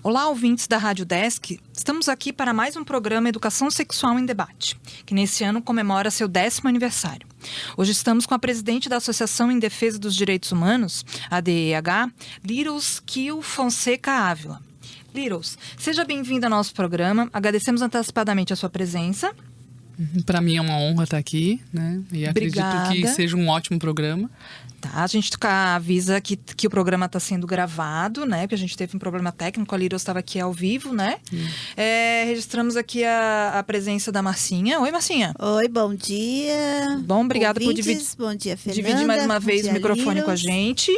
Olá, ouvintes da Rádio Desk. Estamos aqui para mais um programa Educação Sexual em Debate, que nesse ano comemora seu 10º aniversário. Hoje estamos com a presidente da Associação em Defesa dos Direitos Humanos, a ADEH, Liros Kiel Fonseca Ávila. Liros, seja bem-vinda ao nosso programa. Agradecemos antecipadamente a sua presença. Para mim é uma honra estar aqui, né? E Obrigada. Acredito que seja um ótimo programa. Tá, a gente avisa que o programa está sendo gravado, né? Porque a gente teve um problema técnico, a Liros estava aqui ao vivo, né? Registramos aqui a presença da Marcinha. Oi, Marcinha. Oi, bom dia. Bom, obrigada por Bom dia, Fernanda. dividir mais uma vez o microfone Liros. com a gente.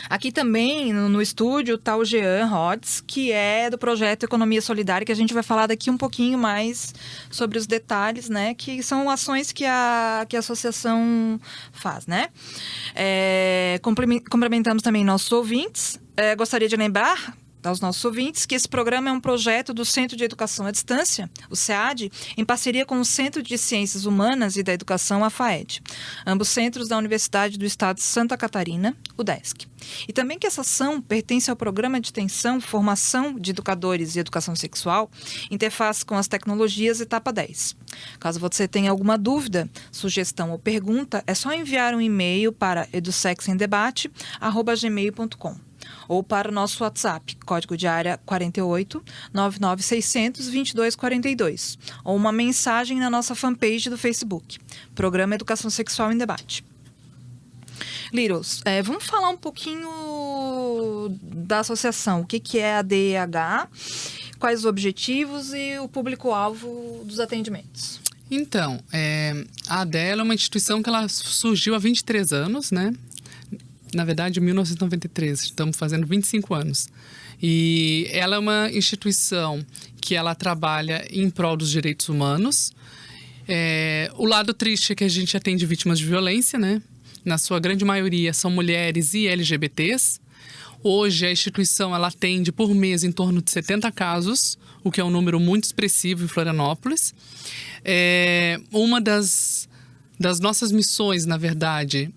Aqui também, no estúdio, está o Jean Rhodes, que é do projeto Economia Solidária, que a gente vai falar daqui um pouquinho mais sobre os detalhes, né? Que são ações que a associação faz, né? Cumprimentamos também nossos ouvintes. Gostaria de lembrar aos nossos ouvintes que esse programa é um projeto do Centro de Educação à Distância, o SEAD, em parceria com o Centro de Ciências Humanas e da Educação, a FAED, ambos centros da Universidade do Estado de Santa Catarina, o DESC. E também que essa ação pertence ao Programa de Extensão, Formação de Educadores e Educação Sexual, Interface com as Tecnologias, etapa 10. Caso você tenha alguma dúvida, sugestão ou pergunta, é só enviar um e-mail para edusexemdebate@gmail.com. ou para o nosso WhatsApp, código de área 48 99600 2242, ou uma mensagem na nossa fanpage do Facebook, Programa Educação Sexual em Debate. Liros, vamos falar um pouquinho da associação, o que é a ADEH, quais os objetivos e o público-alvo dos atendimentos. Então, a ADEH é uma instituição que ela surgiu há 23 anos, né? Na verdade, em 1993, estamos fazendo 25 anos. E ela é uma instituição que ela trabalha em prol dos direitos humanos. O lado triste é que a gente atende vítimas de violência, né? Na sua grande maioria são mulheres e LGBTs. Hoje a instituição ela atende por mês em torno de 70 casos, o que é um número muito expressivo em Florianópolis. Uma das nossas missões, na verdade,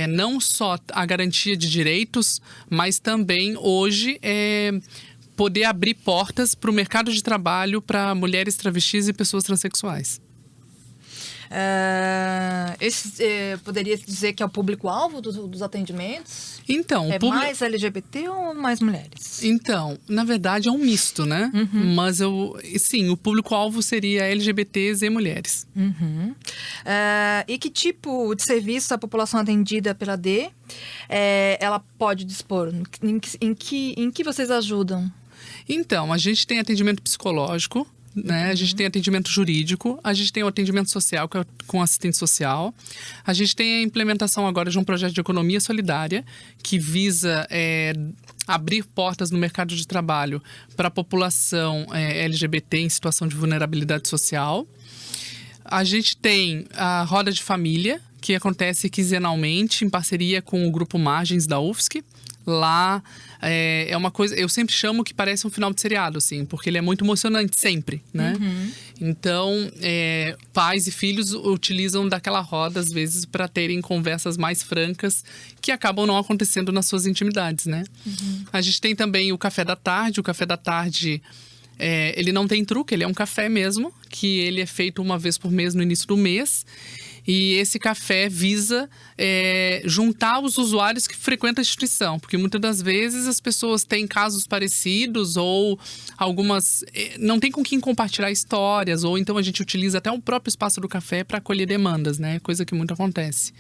não só a garantia de direitos, mas também hoje poder abrir portas para o mercado de trabalho para mulheres travestis e pessoas transexuais. Poderia dizer que é o público-alvo dos atendimentos? Então, mais LGBT ou mais mulheres? Então, na verdade, é um misto, né? Uhum. Mas sim, o público-alvo seria LGBTs e mulheres. Uhum. E que tipo de serviço a população atendida pela AD ela pode dispor? Em que vocês ajudam? Então, a gente tem atendimento psicológico, né? A gente tem atendimento jurídico, a gente tem o atendimento social com assistente social, a gente tem a implementação agora de um projeto de economia solidária que visa abrir portas no mercado de trabalho para a população LGBT em situação de vulnerabilidade social. A gente tem a roda de família, que acontece quinzenalmente em parceria com o Grupo Margens da UFSC. Lá é uma coisa, eu sempre chamo que parece um final de seriado, assim, porque ele é muito emocionante sempre, né? Uhum. Então, pais e filhos utilizam daquela roda, às vezes, para terem conversas mais francas que acabam não acontecendo nas suas intimidades, né? Uhum. A gente tem também o café da tarde. O café da tarde, ele não tem truque, ele é um café mesmo, que ele é feito uma vez por mês no início do mês. E esse café visa juntar os usuários que frequentam a instituição. Porque muitas das vezes as pessoas têm casos parecidos ou algumas não tem com quem compartilhar histórias. Ou então a gente utiliza até o próprio espaço do café para acolher demandas, né? Coisa que muito acontece.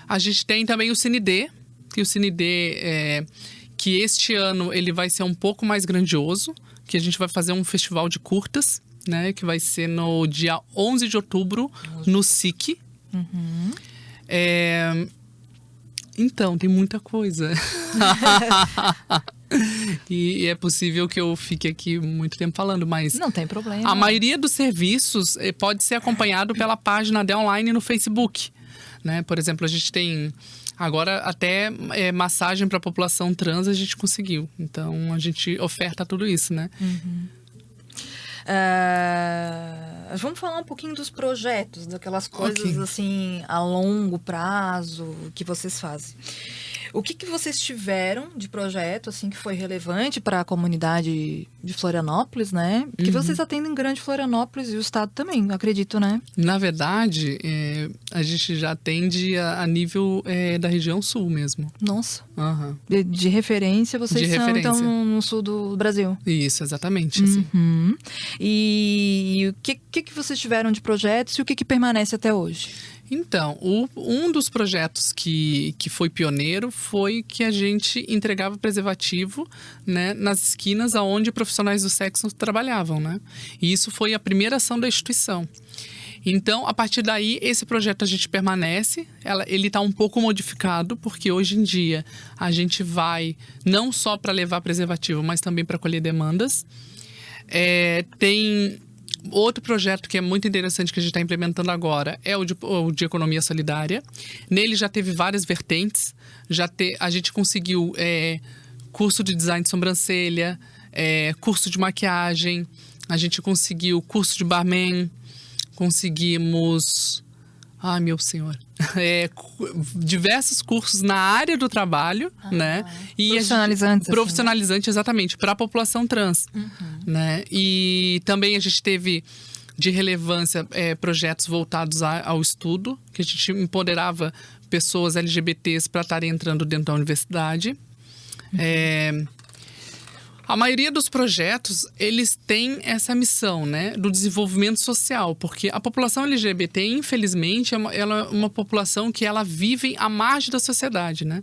A gente tem também o CineD, que o CineD que este ano ele vai ser um pouco mais grandioso, que a gente vai fazer um festival de curtas, né? Que vai ser no dia 11 de outubro, no SIC. Uhum. Então, tem muita coisa. E é possível que eu fique aqui muito tempo falando, mas... Não tem problema. A maioria dos serviços pode ser acompanhado pela página da Online no Facebook, né? Por exemplo, a gente tem... Agora, até massagem para a população trans a gente conseguiu. Então, a gente oferta tudo isso, né? Uhum. Vamos falar um pouquinho dos projetos, daquelas coisas assim a longo prazo que vocês fazem. O que vocês tiveram de projeto, assim, que foi relevante para a comunidade de Florianópolis, né? Que vocês atendem Grande Florianópolis e o estado também, acredito, né? Na verdade, a gente já atende a nível da região sul mesmo. Nossa. Aham. De referência, vocês De são, referência. então, no sul do Brasil. Isso, exatamente. Assim. Uhum. E o que vocês tiveram de projetos e o que permanece até hoje? Então, um dos projetos que foi pioneiro foi que a gente entregava preservativo, né, nas esquinas onde profissionais do sexo trabalhavam, né? E isso foi a primeira ação da instituição. Então, a partir daí, esse projeto a gente permanece. Ele está um pouco modificado, porque hoje em dia a gente vai não só para levar preservativo, mas também para colher demandas. Tem outro projeto que é muito interessante que a gente está implementando agora é o de economia solidária. Nele já teve várias vertentes. A gente conseguiu curso de design de sobrancelha, curso de maquiagem, a gente conseguiu curso de barman, conseguimos... Ai, meu senhor. Diversos cursos na área do trabalho, né? E Profissionalizantes. Profissionalizante, exatamente, para a população trans. Né? E também a gente teve de relevância projetos voltados ao estudo, que a gente empoderava pessoas LGBTs para estarem entrando dentro da universidade. A maioria dos projetos, eles têm essa missão, né, do desenvolvimento social, porque a população LGBT, infelizmente, ela é uma população que ela vive à margem da sociedade, né?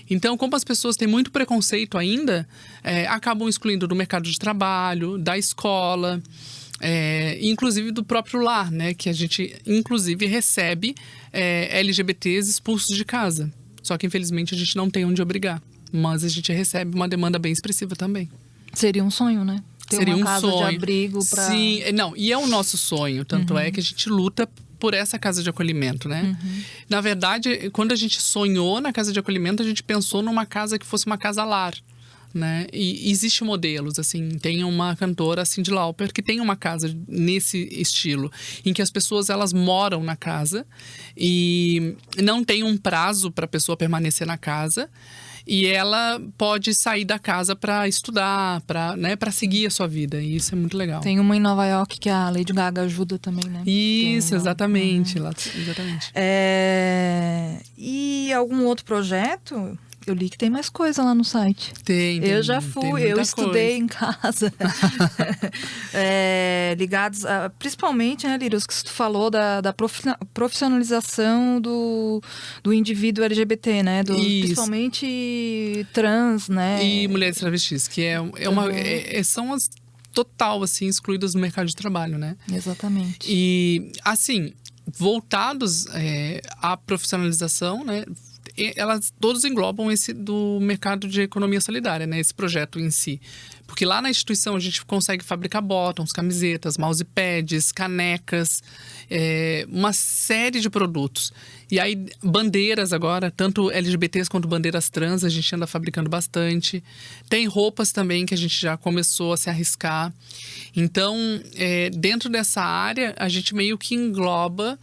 Então, como as pessoas têm muito preconceito ainda, acabam excluindo do mercado de trabalho, da escola, inclusive do próprio lar, né, que a gente, inclusive, recebe LGBTs expulsos de casa. Só que, infelizmente, a gente não tem onde obrigar, mas a gente recebe uma demanda bem expressiva também. Seria um sonho, né? Ter Seria uma um casa sonho. de abrigo para... Sim, não, e é o nosso sonho. Tanto é que a gente luta por essa casa de acolhimento, né? Na verdade, quando a gente sonhou na casa de acolhimento, a gente pensou numa casa que fosse uma casa-lar, né? E existe modelos, assim, tem uma cantora, Cyndi Lauper, que tem uma casa nesse estilo, em que as pessoas, elas moram na casa e não tem um prazo para a pessoa permanecer na casa. E ela pode sair da casa para estudar, para seguir a sua vida. E isso é muito legal. Tem uma em Nova York que a Lady Gaga ajuda também, né? Isso, exatamente. Exatamente. E algum outro projeto? Eu li que tem mais coisa lá no site. Tem Eu já fui, eu estudei em casa. Ligados a, principalmente, né, Lírios, que tu falou da profissionalização do indivíduo LGBT, né? Principalmente trans, né? E mulheres travestis, que são as total, assim, excluídas do mercado de trabalho, né? Exatamente. E, assim, voltados à profissionalização, né? Elas todos englobam esse do mercado de economia solidária, né? Esse projeto em si. Porque lá na instituição a gente consegue fabricar bottoms, camisetas, mousepads, canecas, uma série de produtos. E aí, bandeiras agora, tanto LGBTs quanto bandeiras trans, a gente anda fabricando bastante. Tem roupas também que a gente já começou a se arriscar. Então, dentro dessa área, a gente meio que engloba...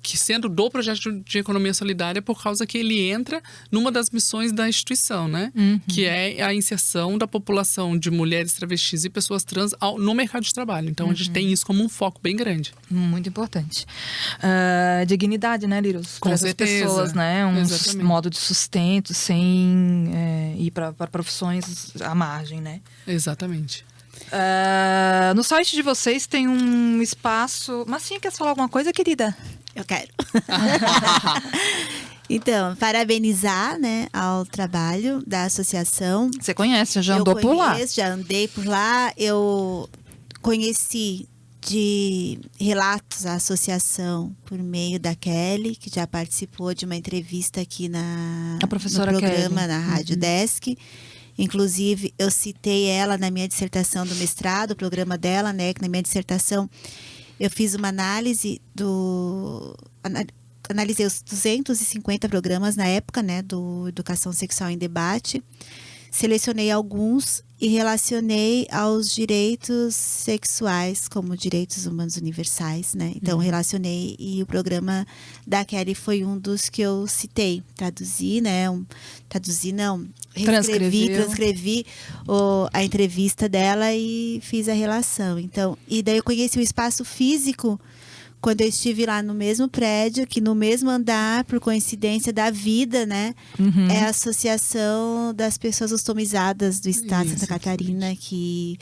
que sendo do projeto de economia solidária por causa que ele entra numa das missões da instituição, né? Que é a inserção da população de mulheres travestis e pessoas trans no mercado de trabalho. Então, a gente tem isso como um foco bem grande. Muito importante. Dignidade, né, Lírios? Com essas certeza. Pessoas, né? Exatamente. Modo de sustento sem ir para profissões à margem, né? Exatamente. No site de vocês tem um espaço... Marcinha, quer falar alguma coisa, querida? Eu quero. Então, parabenizar, né, ao trabalho da associação. Você conhece, já andou por lá. Já andei por lá. Eu conheci de relatos a associação por meio da Kelly, que já participou de uma entrevista aqui A professora no programa, Kelly. na Rádio Desk. Inclusive, eu citei ela na minha dissertação do mestrado, o programa dela, né? Que na minha dissertação eu fiz uma análise analisei os 250 programas na época, né? Do Educação Sexual em Debate. selecionei alguns e relacionei aos direitos sexuais como direitos humanos universais, né? Então, relacionei, e o programa da Kelly foi um dos que eu citei. Traduzi, né? Transcrevi a entrevista dela e fiz a relação. Então, e daí eu conheci o espaço físico quando eu estive lá no mesmo prédio, que no mesmo andar, por coincidência da vida, né? É a Associação das Pessoas Customizadas do Estado de Santa Catarina, que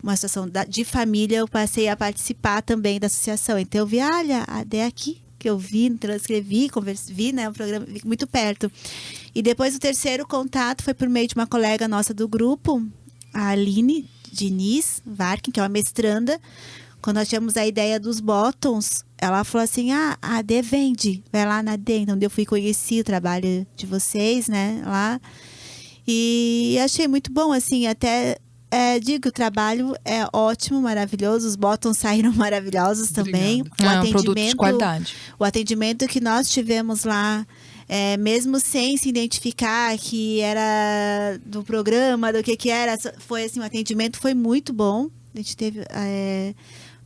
uma situação de família, eu passei a participar também da associação. Então eu vi, olha, é aqui que eu vi, transcrevi, vi, né, o programa, vi muito perto. E depois o terceiro contato foi por meio de uma colega nossa do grupo, a Aline Diniz Varkin, que é uma mestranda. Quando nós tivemos a ideia dos bottoms, ela falou assim, a AD vende, vai lá na AD. Então eu fui conhecer o trabalho de vocês, né, lá. E achei muito bom, assim, até digo que o trabalho é ótimo, maravilhoso, os bottoms saíram maravilhosos também. Um produto de qualidade. O atendimento que nós tivemos lá, mesmo sem se identificar que era do programa, do que era, foi assim, o atendimento foi muito bom. A gente teve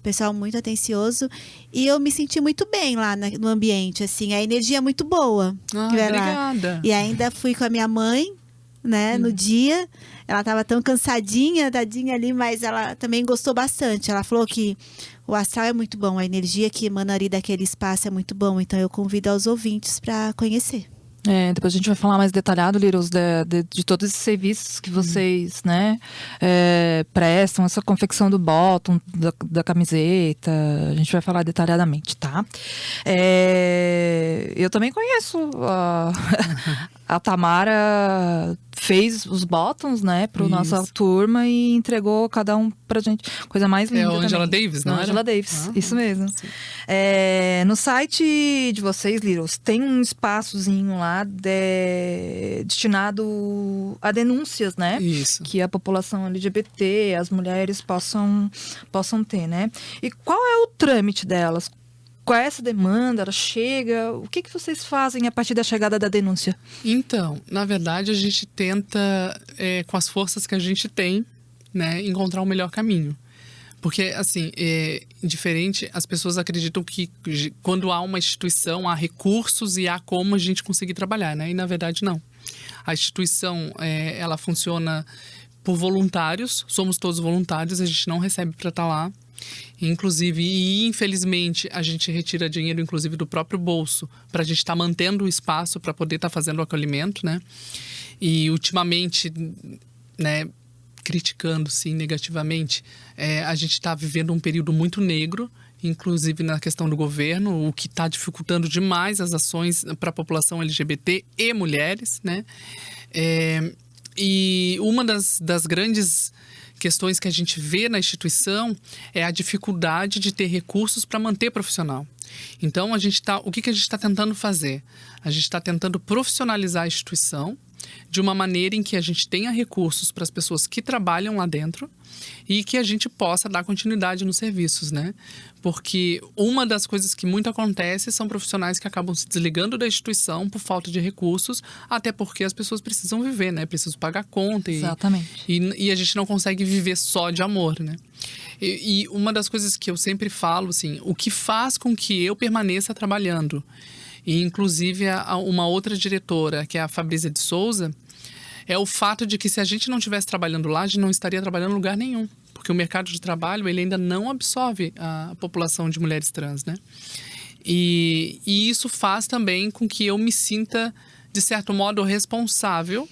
pessoal muito atencioso e eu me senti muito bem lá no ambiente, assim, a energia é muito boa. Obrigada. E ainda fui com a minha mãe, né, no dia. Ela estava tão cansadinha, tadinha ali, mas ela também gostou bastante. Ela falou que o astral é muito bom, a energia que emana ali daquele espaço é muito bom. Então eu convido aos ouvintes para conhecer. Depois a gente vai falar mais detalhado, Liros, de todos esses serviços que vocês, né, prestam, essa confecção do bottom, da camiseta, a gente vai falar detalhadamente, tá? Eu também conheço a Tamara fez os bottoms, né, para nossa turma e entregou cada um pra gente. Coisa mais linda. É a Angela Davis, não é? Angela Davis, isso mesmo. No site de vocês, Liros, tem um espaçozinho lá destinado a denúncias, né? Isso. Que a população LGBT, as mulheres possam ter, né? E qual é o trâmite delas? Qual é essa demanda? Ela chega? O que vocês fazem a partir da chegada da denúncia? Então, na verdade, a gente tenta, com as forças que a gente tem, né, encontrar o melhor caminho. Porque, assim, diferente, as pessoas acreditam que quando há uma instituição, há recursos e há como a gente conseguir trabalhar, né? E, na verdade, não. A instituição, ela funciona por voluntários, somos todos voluntários, a gente não recebe para estar lá. Inclusive, e infelizmente, a gente retira dinheiro, inclusive, do próprio bolso, para a gente estar mantendo o espaço para poder estar fazendo o acolhimento, né? E, ultimamente, né, criticando, sim, negativamente, a gente está vivendo um período muito negro, inclusive na questão do governo, o que está dificultando demais as ações para a população LGBT e mulheres, né? E uma das grandes questões que a gente vê na instituição é a dificuldade de ter recursos para manter profissional. Então, o que a gente está tentando fazer? A gente está tentando profissionalizar a instituição de uma maneira em que a gente tenha recursos para as pessoas que trabalham lá dentro e que a gente possa dar continuidade nos serviços, né? Porque uma das coisas que muito acontece são profissionais que acabam se desligando da instituição por falta de recursos, até porque as pessoas precisam viver, né? Precisam pagar conta. Exatamente. E a gente não consegue viver só de amor, né? E uma das coisas que eu sempre falo, assim, o que faz com que eu permaneça trabalhando, e inclusive uma outra diretora, que é a Fabrícia de Souza, é o fato de que se a gente não estivesse trabalhando lá, a gente não estaria trabalhando em lugar nenhum. Porque o mercado de trabalho, ele ainda não absorve a população de mulheres trans, né? E isso faz também com que eu me sinta, de certo modo, responsável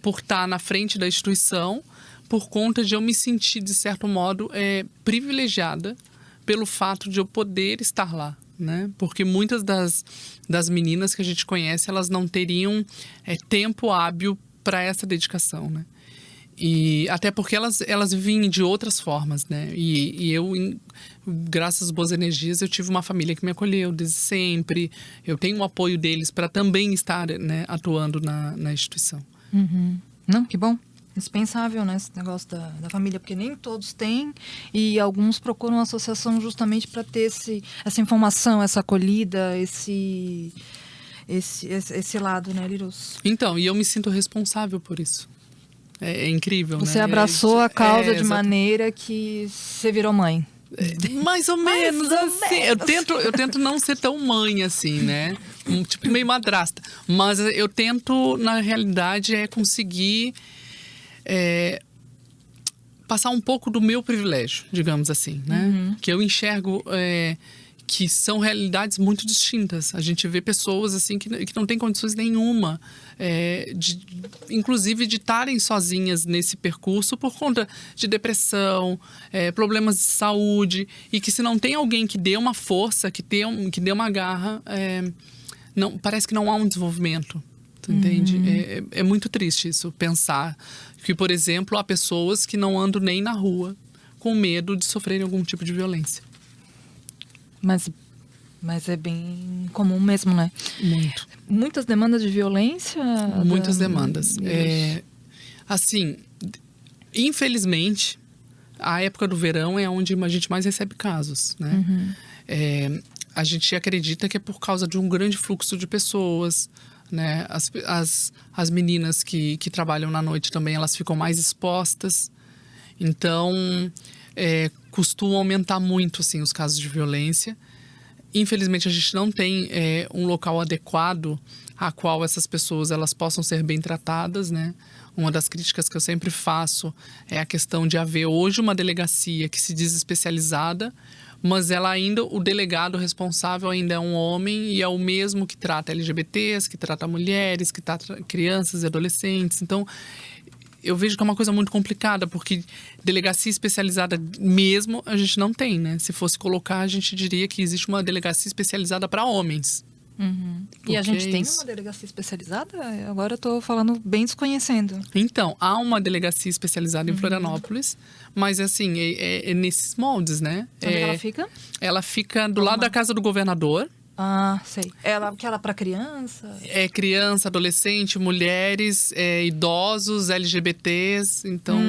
por estar na frente da instituição, por conta de eu me sentir, de certo modo, privilegiada pelo fato de eu poder estar lá, né? Porque muitas das meninas que a gente conhece, elas não teriam tempo hábil para essa dedicação, né? E até porque elas vivem de outras formas, né? E eu, graças às boas energias, eu tive uma família que me acolheu desde sempre. Eu tenho o apoio deles para também estar, né, atuando na instituição. Uhum. Não, que bom. Indispensável, né, esse negócio da família, porque nem todos têm e alguns procuram a associação justamente para ter essa informação, essa acolhida, esse lado, né, Liros? Então, e eu me sinto responsável por isso. É incrível, Você né? abraçou a causa de exatamente. maneira que você virou mãe. Mais ou menos ou assim. Eu tento não ser tão mãe assim, né? Tipo, meio madrasta. Mas eu tento, na realidade, conseguir passar um pouco do meu privilégio, digamos assim, né? Que eu enxergo que são realidades muito distintas. A gente vê pessoas assim que não têm condições nenhuma, inclusive de estarem sozinhas nesse percurso por conta de depressão, problemas de saúde, e que se não tem alguém que dê uma força, que dê uma garra, parece que não há um desenvolvimento. Tu entende? É muito triste isso, pensar que, por exemplo, há pessoas que não andam nem na rua com medo de sofrerem algum tipo de violência. Mas é bem comum mesmo, né? Muito. Muitas demandas de violência? Muitas demandas. Assim, infelizmente, a época do verão é onde a gente mais recebe casos, né? A gente acredita que é por causa de um grande fluxo de pessoas, né? As meninas que trabalham na noite também, elas ficam mais expostas. Então, costuma aumentar muito, assim, os casos de violência. Infelizmente, a gente não tem um local adequado a qual essas pessoas elas possam ser bem tratadas, né? Uma das críticas que eu sempre faço é a questão de haver hoje uma delegacia que se diz especializada, mas o delegado responsável ainda é um homem e é o mesmo que trata LGBTs, que trata mulheres, que trata crianças e adolescentes. Então, eu vejo que é uma coisa muito complicada, porque delegacia especializada mesmo a gente não tem, né? Se fosse colocar, a gente diria que existe uma delegacia especializada para homens. E a gente tem uma delegacia especializada? Agora eu tô falando bem desconhecendo. Então, há uma delegacia especializada em Florianópolis, mas assim, é nesses moldes, né? Onde ela fica? Ela fica do lado da casa do governador. Ah, sei. Aquela para criança? É criança, adolescente, mulheres, idosos, LGBTs, então...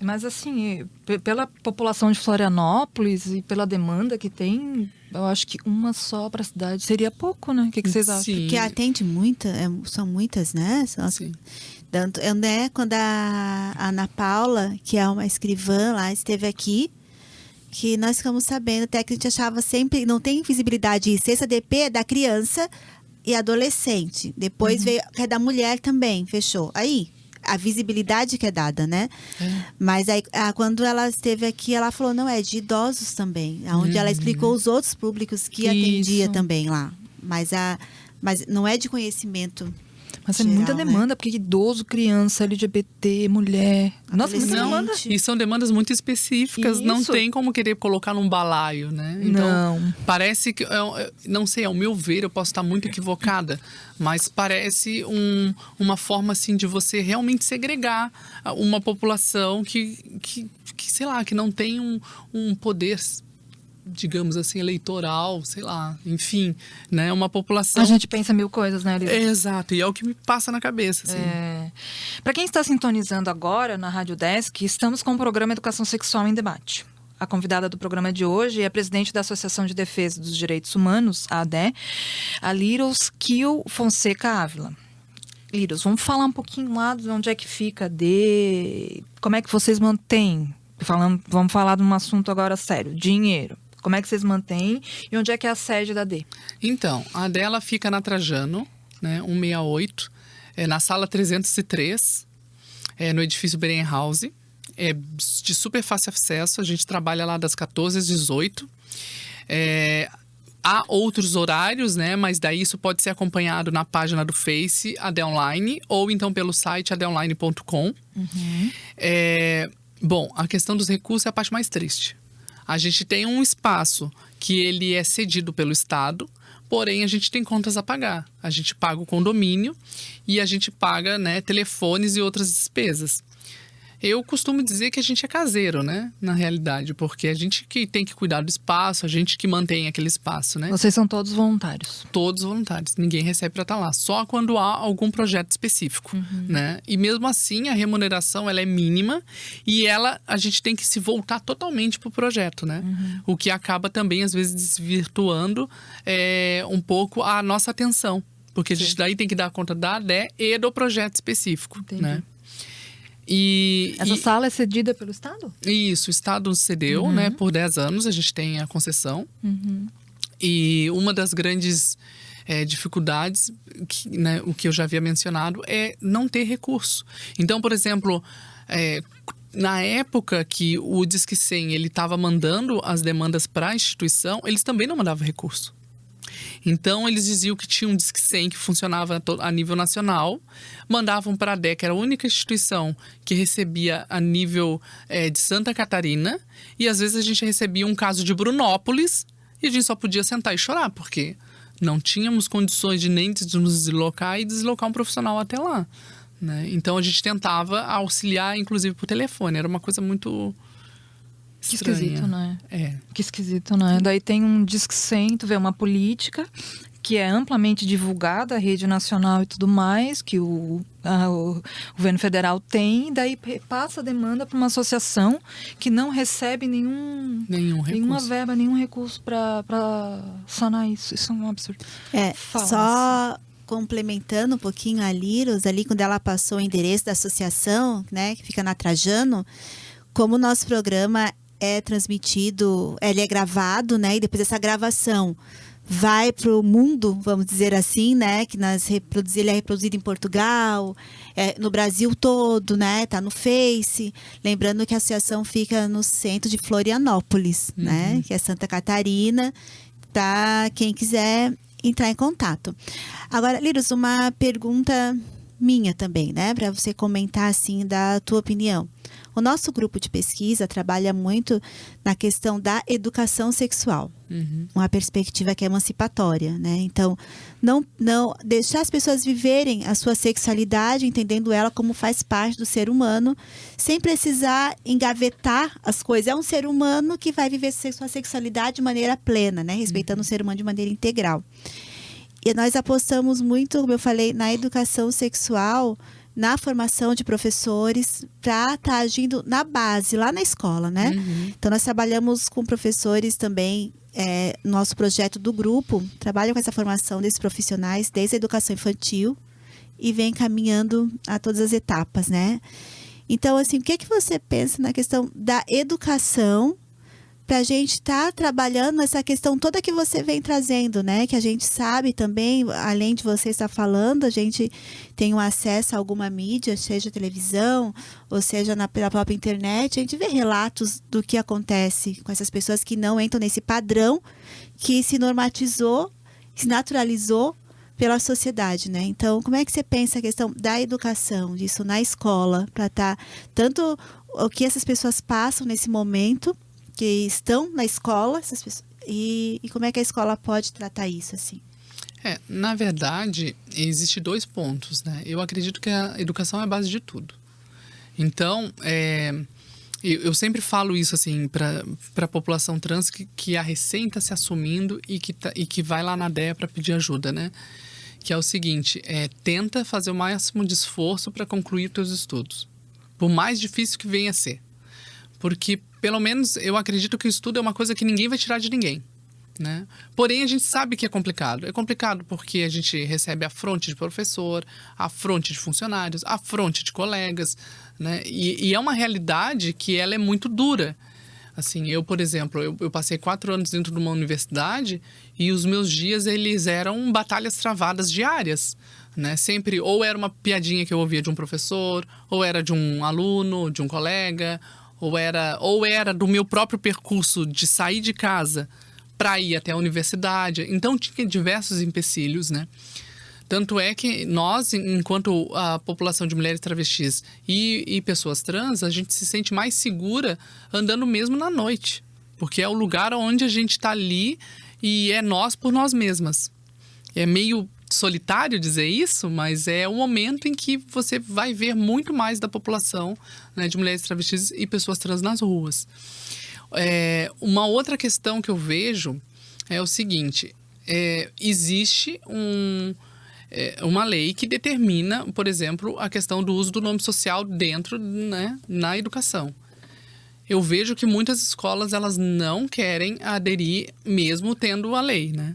Mas assim, pela população de Florianópolis e pela demanda que tem, eu acho que uma só para a cidade seria pouco, né? O que vocês acham? Sim. Porque atende são muitas, né? Sim. Tanto, quando a Ana Paula, que é uma escrivã lá, esteve aqui, que nós ficamos sabendo, até que a gente achava sempre, não tem visibilidade isso. Esse ADP é da criança e adolescente. Depois veio, que é da mulher também, fechou. Aí, a visibilidade que é dada, né? Mas aí, quando ela esteve aqui, ela falou, não, é de idosos também. Onde ela explicou os outros públicos que atendia também lá. Mas não é de conhecimento. Mas geral, é muita né? demanda, porque idoso, criança, LGBT, mulher. Nossa, muita demanda. E são demandas muito específicas, não Isso. tem como querer colocar num balaio, né? Então, Não. parece que, não sei, ao meu ver, eu posso estar muito equivocada, mas parece uma forma, assim, de você realmente segregar uma população que sei lá, que não tem um poder, digamos assim, eleitoral, sei lá, enfim, né? Uma população... A gente pensa mil coisas, né, Lívia? Exato, e é o que me passa na cabeça, assim. Para quem está sintonizando agora na Rádio Desk, estamos com o programa Educação Sexual em Debate. A convidada do programa de hoje é a presidente da Associação de Defesa dos Direitos Humanos, a ADE, a Liros Kiel Fonseca Ávila. Liros, vamos falar um pouquinho lá de onde é que fica a ADE, como é que vocês mantêm? Vamos falar de um assunto agora sério, dinheiro. Como é que vocês mantêm e onde é que é a sede da ADE? Então, a dela fica na Trajano, né, 168, na sala 303, no edifício Berenhouse. É de super fácil acesso, a gente trabalha lá das 14 às 18. Há outros horários, né, mas daí isso pode ser acompanhado na página do Face, ADE Online, ou então pelo site adeonline.com. Bom, a questão dos recursos é a parte mais triste. A gente tem um espaço que ele é cedido pelo Estado, porém a gente tem contas a pagar. A gente paga o condomínio e a gente paga, né, telefones e outras despesas. Eu costumo dizer que a gente é caseiro, né? Na realidade, porque a gente que tem que cuidar do espaço, a gente que mantém aquele espaço, né? Vocês são todos voluntários? Todos voluntários, ninguém recebe para estar lá. Só quando há algum projeto específico, né? E mesmo assim, a remuneração ela é mínima e a gente tem que se voltar totalmente para o projeto, né? O que acaba também, às vezes, desvirtuando um pouco a nossa atenção. Porque a gente daí tem que dar conta da ADE e do projeto específico, Entendi. né? Essa sala é cedida pelo Estado? Isso, o Estado cedeu, né? Por 10 anos a gente tem a concessão. E uma das grandes dificuldades, né, o que eu já havia mencionado, é não ter recurso. Então, por exemplo, na época que o Disque 100 ele estava mandando as demandas para a instituição, eles também não mandavam recurso. Então, eles diziam que tinha um Disque 100 que funcionava a nível nacional, mandavam para a ADE, que era a única instituição que recebia a nível de Santa Catarina, e às vezes a gente recebia um caso de Brunópolis e a gente só podia sentar e chorar, porque não tínhamos condições de nem de nos deslocar e deslocar um profissional até lá, né? Então, a gente tentava auxiliar, inclusive, por telefone. Era uma coisa muito Que estranha. esquisito, né? É. Que esquisito, né? Daí tem um Disque 100, tu vê uma política que é amplamente divulgada, a rede nacional e tudo mais, que o governo federal tem, daí passa a demanda para uma associação que não recebe nenhuma recurso. verba, nenhum recurso para sanar isso. Isso é um absurdo. Fala, Só complementando um pouquinho a Liros, ali quando ela passou o endereço da associação, né, que fica na Trajano, como o nosso programa é transmitido, ele é gravado, né, e depois essa gravação vai para o mundo, vamos dizer assim, né, que ele é reproduzido em Portugal, no Brasil todo, né, tá no Face. Lembrando que a associação fica no centro de Florianópolis, né, que é Santa Catarina, para quem quiser entrar em contato. Agora, Liros, uma pergunta minha também, né, para você comentar assim da tua opinião. O nosso grupo de pesquisa trabalha muito na questão da educação sexual, uma perspectiva que é emancipatória, né? Então, não deixar as pessoas viverem a sua sexualidade, entendendo ela como faz parte do ser humano, sem precisar engavetar as coisas. É um ser humano que vai viver sua sexualidade de maneira plena, né? Respeitando o ser humano de maneira integral. E nós apostamos muito, como eu falei, na educação sexual, na formação de professores, para estar agindo na base, lá na escola, né? Então, nós trabalhamos com professores também, nosso projeto do grupo trabalha com essa formação desses profissionais, desde a educação infantil, e vem caminhando a todas as etapas, né? Então, assim, o que você pensa na questão da educação para a gente estar trabalhando nessa questão toda que você vem trazendo, né? Que a gente sabe também, além de você estar falando, a gente tem um acesso a alguma mídia, seja televisão, ou seja pela própria internet. A gente vê relatos do que acontece com essas pessoas que não entram nesse padrão que se normatizou, se naturalizou pela sociedade, né? Então, como é que você pensa a questão da educação, disso na escola, para estar tanto o que essas pessoas passam nesse momento, que estão na escola, essas pessoas, e como é que a escola pode tratar isso, assim? Na verdade, existem 2 pontos, né? Eu acredito que a educação é a base de tudo. Então, eu sempre falo isso, assim, para a população trans que a recém está se assumindo e que vai lá na DEA para pedir ajuda, né? Que é o seguinte, tenta fazer o máximo de esforço para concluir os teus estudos, por mais difícil que venha a ser. Porque, pelo menos, eu acredito que o estudo é uma coisa que ninguém vai tirar de ninguém, né? Porém, a gente sabe que é complicado. É complicado porque a gente recebe afronte de professor, afronte de funcionários, afronte de colegas, né? E é uma realidade que ela é muito dura. Assim, eu, por exemplo, eu passei 4 anos dentro de uma universidade e os meus dias, eles eram batalhas travadas diárias, né? Sempre, ou era uma piadinha que eu ouvia de um professor, ou era de um aluno, de um colega, ou era do meu próprio percurso de sair de casa para ir até a universidade. Então, tinha diversos empecilhos, né? Tanto é que nós, enquanto a população de mulheres travestis e pessoas trans, a gente se sente mais segura andando mesmo na noite. Porque é o lugar onde a gente está ali e é nós por nós mesmas. É meio solitário dizer isso, mas é o momento em que você vai ver muito mais da população, né, de mulheres travestis e pessoas trans nas ruas. Uma outra questão que eu vejo é o seguinte, existe uma lei que determina, por exemplo, a questão do uso do nome social dentro, né, na educação. Eu vejo que muitas escolas, elas não querem aderir mesmo tendo a lei, né?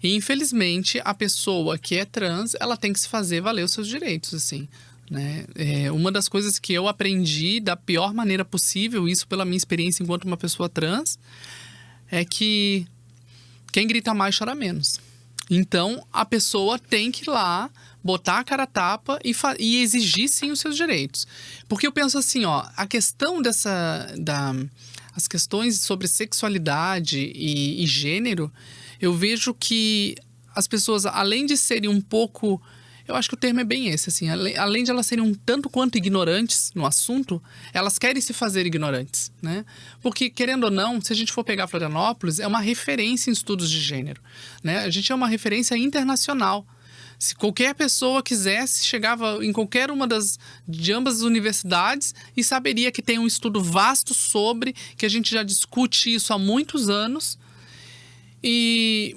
E, infelizmente, a pessoa que é trans, ela tem que se fazer valer os seus direitos, assim, né? Uma das coisas que eu aprendi da pior maneira possível, isso pela minha experiência enquanto uma pessoa trans, é que quem grita mais chora menos. Então, a pessoa tem que ir lá, botar a cara a tapa e exigir, sim, os seus direitos. Porque eu penso assim, ó, a questão as questões sobre sexualidade e gênero, eu vejo que as pessoas, além de serem um pouco... Eu acho que o termo é bem esse, assim. Além de elas serem um tanto quanto ignorantes no assunto, elas querem se fazer ignorantes, né? Porque, querendo ou não, se a gente for pegar Florianópolis, é uma referência em estudos de gênero, né? A gente é uma referência internacional. Se qualquer pessoa quisesse, chegava em qualquer uma de ambas as universidades e saberia que tem um estudo vasto sobre, que a gente já discute isso há muitos anos. E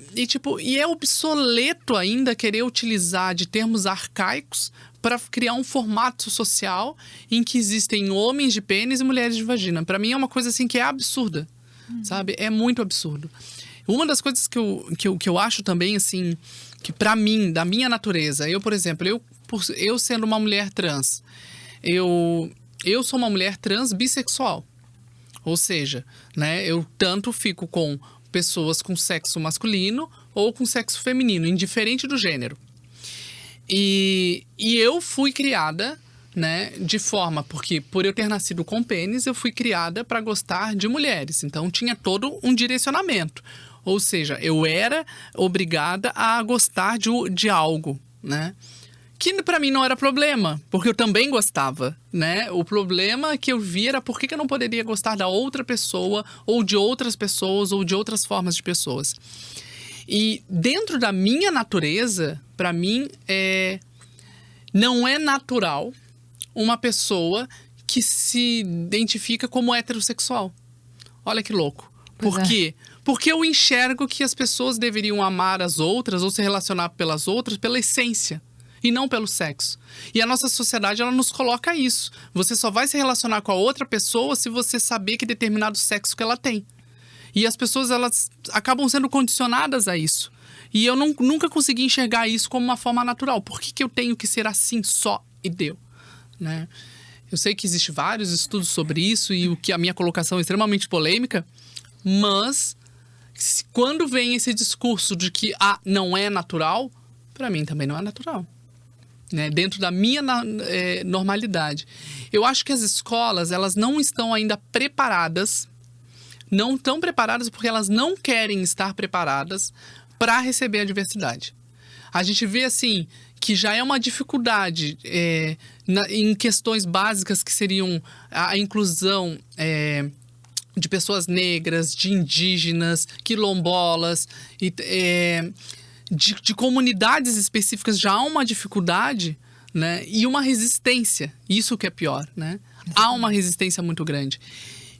é obsoleto ainda querer utilizar de termos arcaicos para criar um formato social em que existem homens de pênis e mulheres de vagina. Para mim é uma coisa assim que é absurda, sabe? É muito absurdo. Uma das coisas que eu acho também, assim, que para mim, da minha natureza, eu, por exemplo, eu sendo uma mulher trans, eu sou uma mulher trans bissexual. Ou seja, né, eu tanto fico com pessoas com sexo masculino ou com sexo feminino, indiferente do gênero. E eu fui criada, né, de forma... Porque por eu ter nascido com pênis, eu fui criada para gostar de mulheres. Então, tinha todo um direcionamento. Ou seja, eu era obrigada a gostar de algo, né? Que para mim não era problema, porque eu também gostava, né? O problema que eu via era por que eu não poderia gostar da outra pessoa, ou de outras pessoas, ou de outras formas de pessoas. E dentro da minha natureza, para mim, não é natural uma pessoa que se identifica como heterossexual. Olha que louco. Por quê? Porque eu enxergo que as pessoas deveriam amar as outras ou se relacionar pelas outras pela essência. E não pelo sexo. E a nossa sociedade, ela nos coloca isso. Você só vai se relacionar com a outra pessoa se você saber que determinado sexo que ela tem. E as pessoas, elas acabam sendo condicionadas a isso. E eu nunca consegui enxergar isso como uma forma natural. Por que eu tenho que ser assim só e deu? Né? Eu sei que existem vários estudos sobre isso e a minha colocação é extremamente polêmica, mas quando vem esse discurso de que não é natural, para mim também não é natural. Né, dentro da minha normalidade. Eu acho que as escolas, elas não estão ainda preparadas, não estão preparadas porque elas não querem estar preparadas para receber a diversidade. A gente vê, assim, que já é uma dificuldade em questões básicas que seriam a inclusão de pessoas negras, de indígenas, quilombolas, de comunidades específicas já há uma dificuldade, né? E uma resistência. Isso que é pior, né? Há uma resistência muito grande.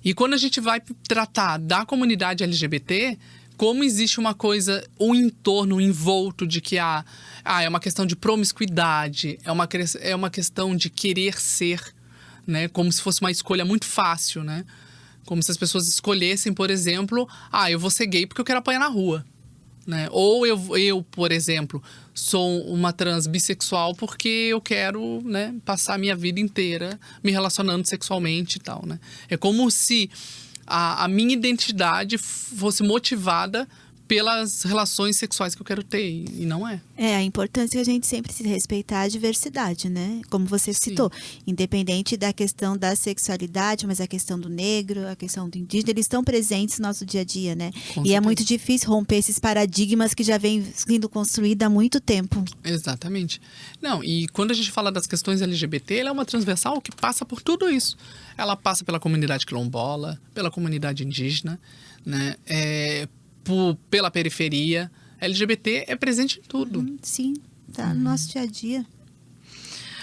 E quando a gente vai tratar da comunidade LGBT, como existe uma coisa, um entorno, um envolto de que é uma questão de promiscuidade, é uma questão de querer ser, né? Como se fosse uma escolha muito fácil, né? Como se as pessoas escolhessem, por exemplo, eu vou ser gay porque eu quero apanhar na rua. Né? Ou eu, por exemplo, sou uma trans bissexual porque eu quero, né, passar a minha vida inteira me relacionando sexualmente e tal, né? É como se a minha identidade fosse motivada pelas relações sexuais que eu quero ter, e não é. A importância é a gente sempre se respeitar a diversidade, né? Como você citou, independente da questão da sexualidade, mas a questão do negro, a questão do indígena, eles estão presentes no nosso dia a dia, né? E é muito difícil romper esses paradigmas que já vêm sendo construídos há muito tempo. Exatamente. Não, e quando a gente fala das questões LGBT, ela é uma transversal que passa por tudo isso. Ela passa pela comunidade quilombola, pela comunidade indígena, né? Pela periferia. LGBT é presente em tudo. Sim, tá no nosso dia a dia.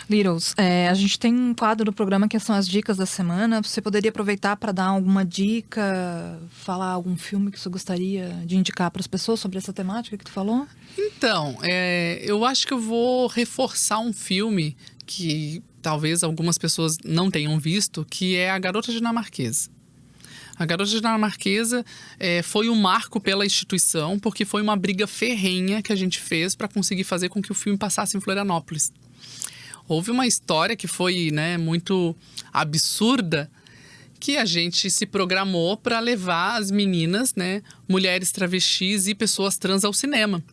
Littles, a gente tem um quadro do programa que são as dicas da semana. Você poderia aproveitar para dar alguma dica, falar algum filme que você gostaria de indicar para as pessoas sobre essa temática que tu falou? Então, eu acho que eu vou reforçar um filme que talvez algumas pessoas não tenham visto, que é A Garota Dinamarquesa. A Garota Dinamarquesa foi um marco pela instituição, porque foi uma briga ferrenha que a gente fez para conseguir fazer com que o filme passasse em Florianópolis. Houve uma história que foi, né, muito absurda, que a gente se programou para levar as meninas, né, mulheres travestis e pessoas trans ao cinema.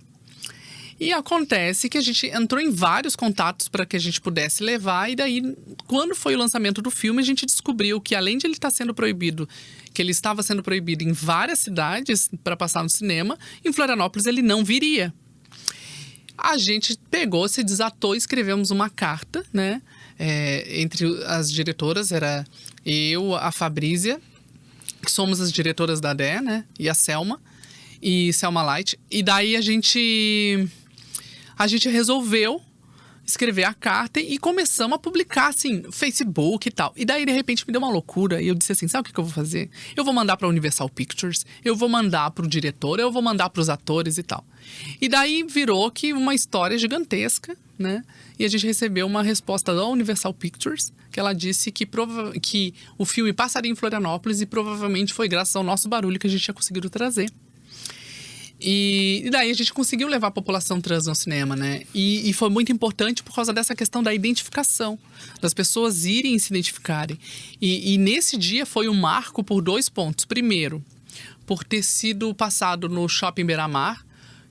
E acontece que a gente entrou em vários contatos para que a gente pudesse levar. E daí, quando foi o lançamento do filme, a gente descobriu que, além de ele estar sendo proibido, que ele estava sendo proibido em várias cidades para passar no cinema, em Florianópolis ele não viria. A gente pegou, se desatou e escrevemos uma carta, né? Entre as diretoras, era eu, a Fabrícia, que somos as diretoras da DE, né? E a Selma Light. E daí a gente resolveu escrever a carta e começamos a publicar, assim, no Facebook e tal. E daí, de repente, me deu uma loucura. E eu disse assim, sabe o que eu vou fazer? Eu vou mandar para a Universal Pictures, eu vou mandar para o diretor, eu vou mandar para os atores e tal. E daí virou que uma história gigantesca, né? E a gente recebeu uma resposta da Universal Pictures, que ela disse que o filme passaria em Florianópolis e provavelmente foi graças ao nosso barulho que a gente tinha conseguido trazer. E daí a gente conseguiu levar a população trans no cinema, né? E foi muito importante por causa dessa questão da identificação, das pessoas irem e se identificarem. E nesse dia foi um marco por 2 pontos. Primeiro, por ter sido passado no Shopping Beira-Mar,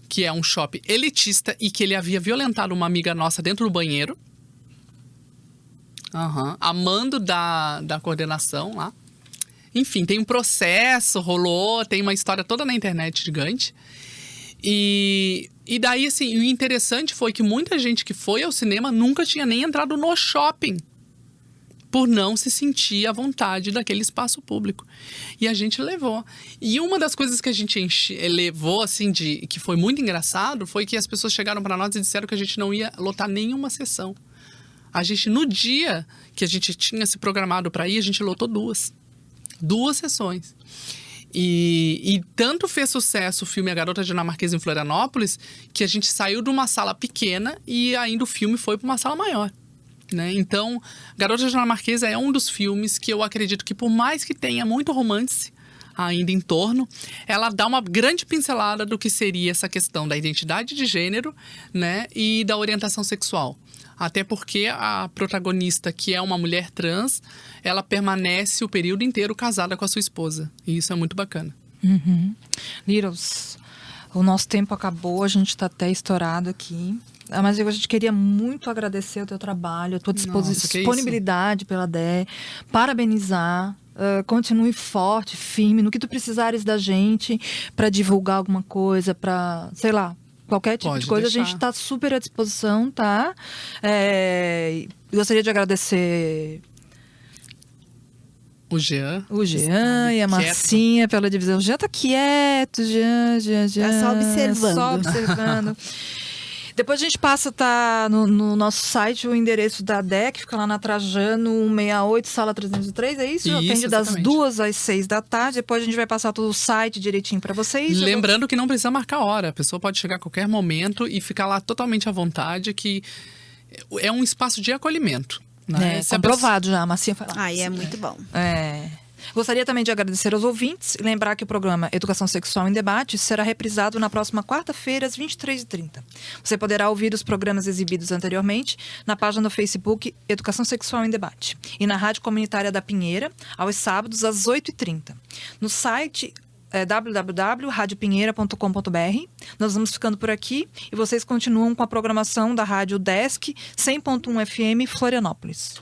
que é um shopping elitista e que ele havia violentado uma amiga nossa dentro do banheiro. Amando da coordenação lá. Enfim, tem um processo, rolou, tem uma história toda na internet gigante. E daí, assim, o interessante foi que muita gente que foi ao cinema nunca tinha nem entrado no shopping, por não se sentir à vontade daquele espaço público. E a gente levou. E uma das coisas que a gente levou, assim, que foi muito engraçado, foi que as pessoas chegaram para nós e disseram que a gente não ia lotar nenhuma sessão. A gente, no dia que a gente tinha se programado para ir, a gente lotou 2 sessões. E tanto fez sucesso o filme A Garota Dinamarquesa em Florianópolis, que a gente saiu de uma sala pequena e ainda o filme foi para uma sala maior, né? Então, Garota Dinamarquesa é um dos filmes que eu acredito que, por mais que tenha muito romance ainda em torno, ela dá uma grande pincelada do que seria essa questão da identidade de gênero, né? E da orientação sexual. Até porque a protagonista, que é uma mulher trans, ela permanece o período inteiro casada com a sua esposa. E isso é muito bacana. Littles, o nosso tempo acabou, a gente está até estourado aqui. Mas a gente queria muito agradecer o teu trabalho, a tua disponibilidade pela DE, parabenizar. Continue forte, firme, no que tu precisares da gente para divulgar alguma coisa, para, sei lá, qualquer tipo de coisa, deixar. A gente está super à disposição, tá? Gostaria de agradecer o Jean e a Marcinha pela divisão. O Jean tá quieto, Jean. Tá só observando. Só observando. Depois a gente passa no nosso site o endereço da DEC, fica lá na Trajano 168, sala 303, é isso? Atende das 2 às 6 da tarde. Depois a gente vai passar todo o site direitinho para vocês. Lembrando que não precisa marcar hora. A pessoa pode chegar a qualquer momento e ficar lá totalmente à vontade, que é um espaço de acolhimento. Né? Comprovado já, a Marcinha fala. É muito bom. Gostaria também de agradecer aos ouvintes e lembrar que o programa Educação Sexual em Debate será reprisado na próxima quarta-feira, às 23h30. Você poderá ouvir os programas exibidos anteriormente na página do Facebook Educação Sexual em Debate e na Rádio Comunitária da Pinheira, aos sábados, às 8h30. No site www.radiopinheira.com.br. Nós vamos ficando por aqui e vocês continuam com a programação da Rádio Desk 100.1 FM Florianópolis.